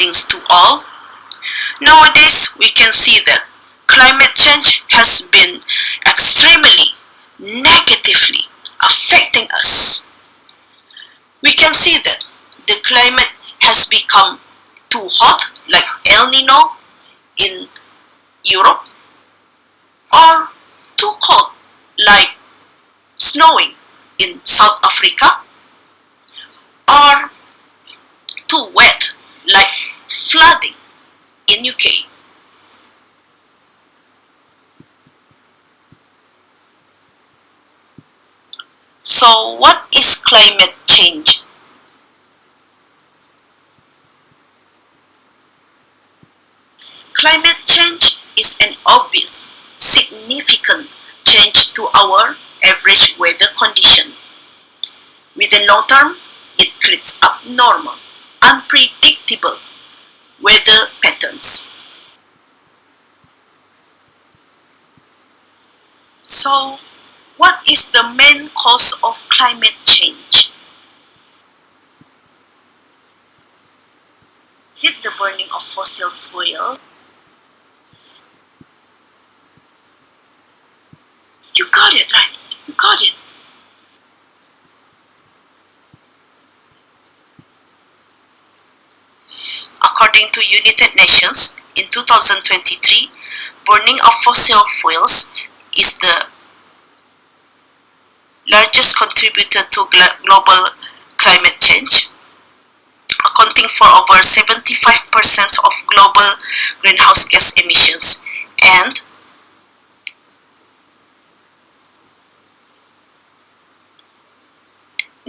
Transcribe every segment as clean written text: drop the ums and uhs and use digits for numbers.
Greetings to all. Nowadays, we can see that climate change has been extremely negatively affecting us. We can see that the climate has become too hot, like El Nino in Europe, or too cold, like snowing in South Africa, or too wet, like flooding in UK. So what is climate change? Climate change is an obvious, significant change to our average weather condition. Within long term, it creates abnormal, unpredictable weather patterns. So, what is the main cause of climate change? Is it the burning of fossil fuel? You got it right. You got it. According to United Nations, in 2023, burning of fossil fuels is the largest contributor to global climate change, accounting for over 75% of global greenhouse gas emissions, and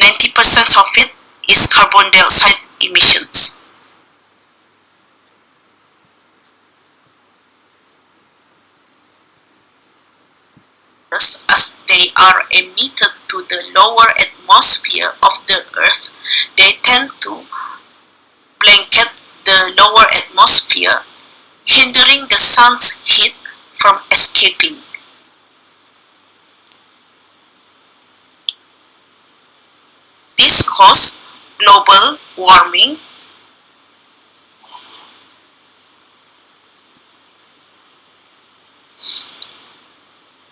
90% of it is carbon dioxide emissions. As they are emitted to the lower atmosphere of the Earth, they tend to blanket the lower atmosphere, hindering the sun's heat from escaping. This causes global warming.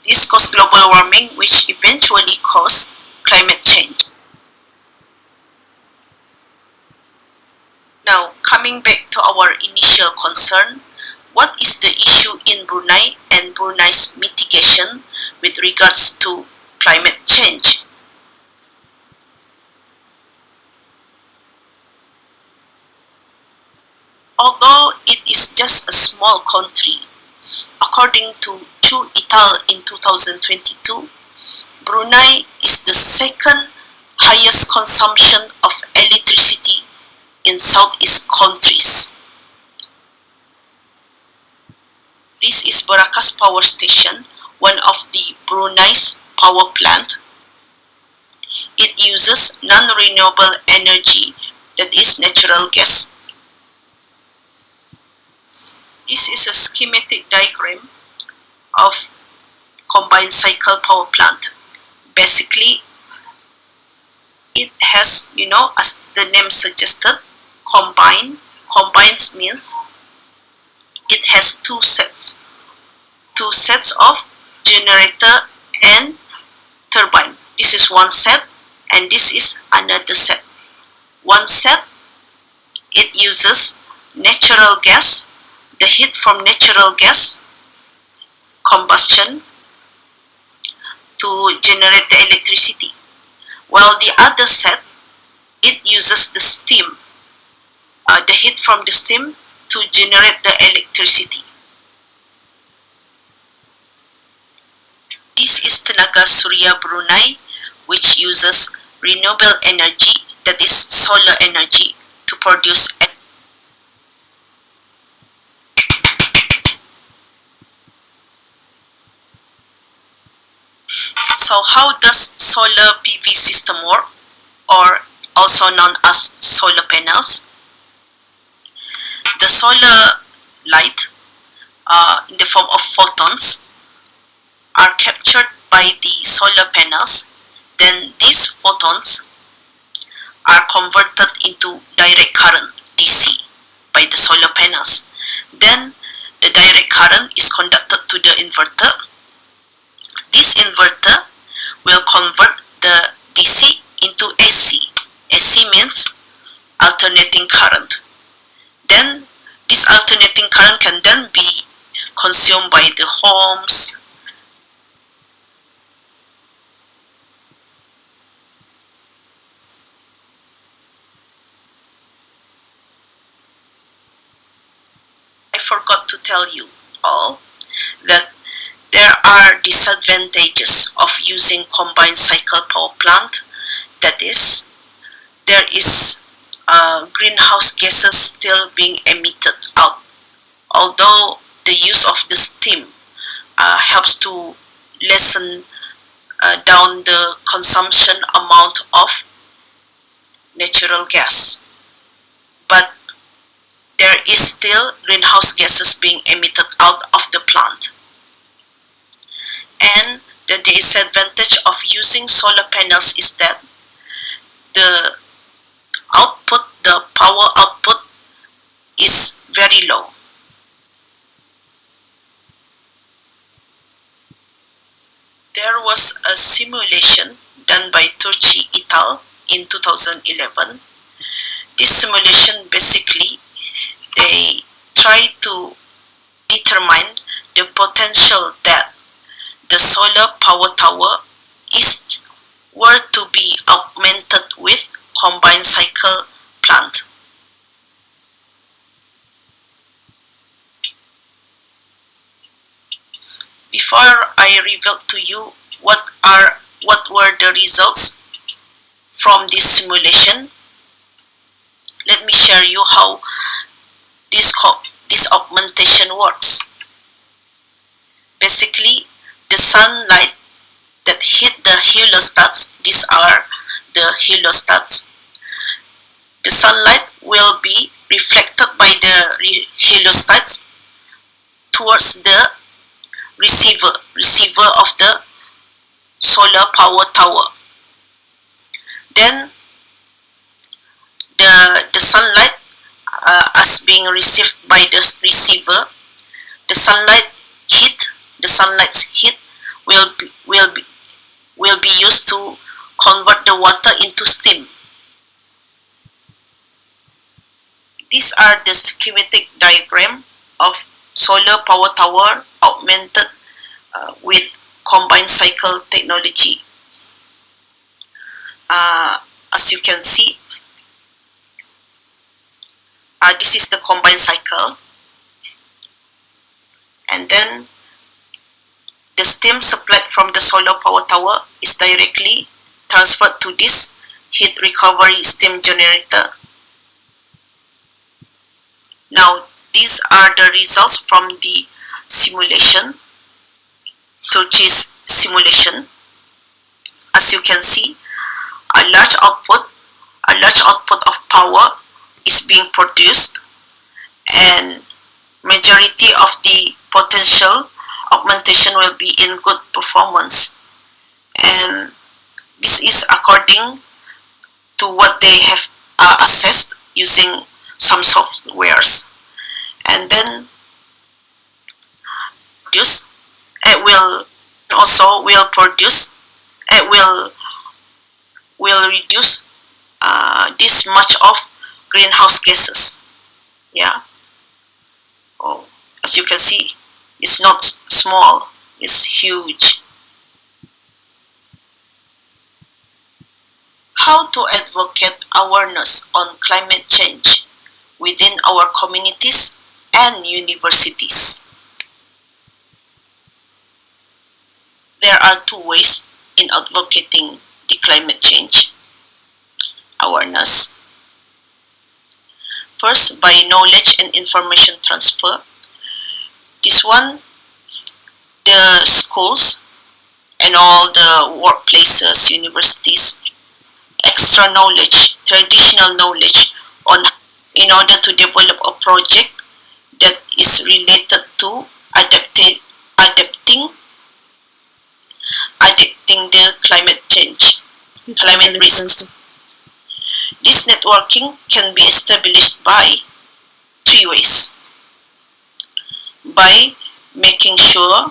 This causes global warming, which eventually causes climate change. Now, coming back to our initial concern, what is the issue in Brunei and Brunei's mitigation with regards to climate change? Although it is just a small country, according to Chu et al. In 2022, Brunei is the second highest consumption of electricity in Southeast countries. This is Barakas Power Station, one of the Brunei's power plant. It uses non-renewable energy, that is natural gas. This is a schematic diagram of combined cycle power plant. Basically, it has, as the name suggested, combined. Combined means it has two sets of generator and turbine. This is one set and this is another set. One set, it uses natural gas, the heat from natural gas combustion to generate the electricity, while the other set, it uses the steam, the heat from the steam to generate the electricity. This is Tenaga Surya Brunei, which uses renewable energy, that is solar energy, to produce electricity. So how does solar PV system work, or also known as solar panels? The solar light, in the form of photons, are captured by the solar panels. Then these photons are converted into direct current, DC, by by the solar panels. Then the direct current is conducted to the inverter. This inverter will convert the DC into AC. AC means alternating current. Then this alternating current can then be consumed by the homes. I forgot to tell you all that there are disadvantages of using combined cycle power plant. That is, there is greenhouse gases still being emitted out. Although the use of the steam helps to lessen down the consumption amount of natural gas, but there is still greenhouse gases being emitted out of the plant. And the disadvantage of using solar panels is that the power output is very low. There was a simulation done by Turchi et al. In 2011. This simulation basically, they try to determine the potential that the solar power tower were to be augmented with combined cycle plant. Before I reveal to you what were the results from this simulation, let me share you how this augmentation works. Basically, the sunlight that hit the heliostats, these are the heliostats, the sunlight will be reflected by the heliostats towards the receiver of the solar power tower. Then the sunlight as being received by the receiver, the sunlight's heat will be used to convert the water into steam. These are the schematic diagram of solar power tower augmented with combined cycle technology. As you can see, this is the combined cycle, and then the steam supplied from the solar power tower is directly transferred to this heat recovery steam generator. Now, these are the results from the simulation, Turchi's simulation. As you can see, a large output of power is being produced, and majority of the potential augmentation will be in good performance. And this is according to what they have assessed using some softwares. And then this will reduce this much of greenhouse gases. Yeah. Oh, as you can see, it's not small, it's huge. How to advocate awareness on climate change within our communities and universities? There are two ways in advocating the climate change awareness. First, by knowledge and information transfer. This one, the schools and all the workplaces, universities, extra knowledge, traditional knowledge on in order to develop a project that is related to adapting the climate change, climate risks. This networking can be established by three ways: by making sure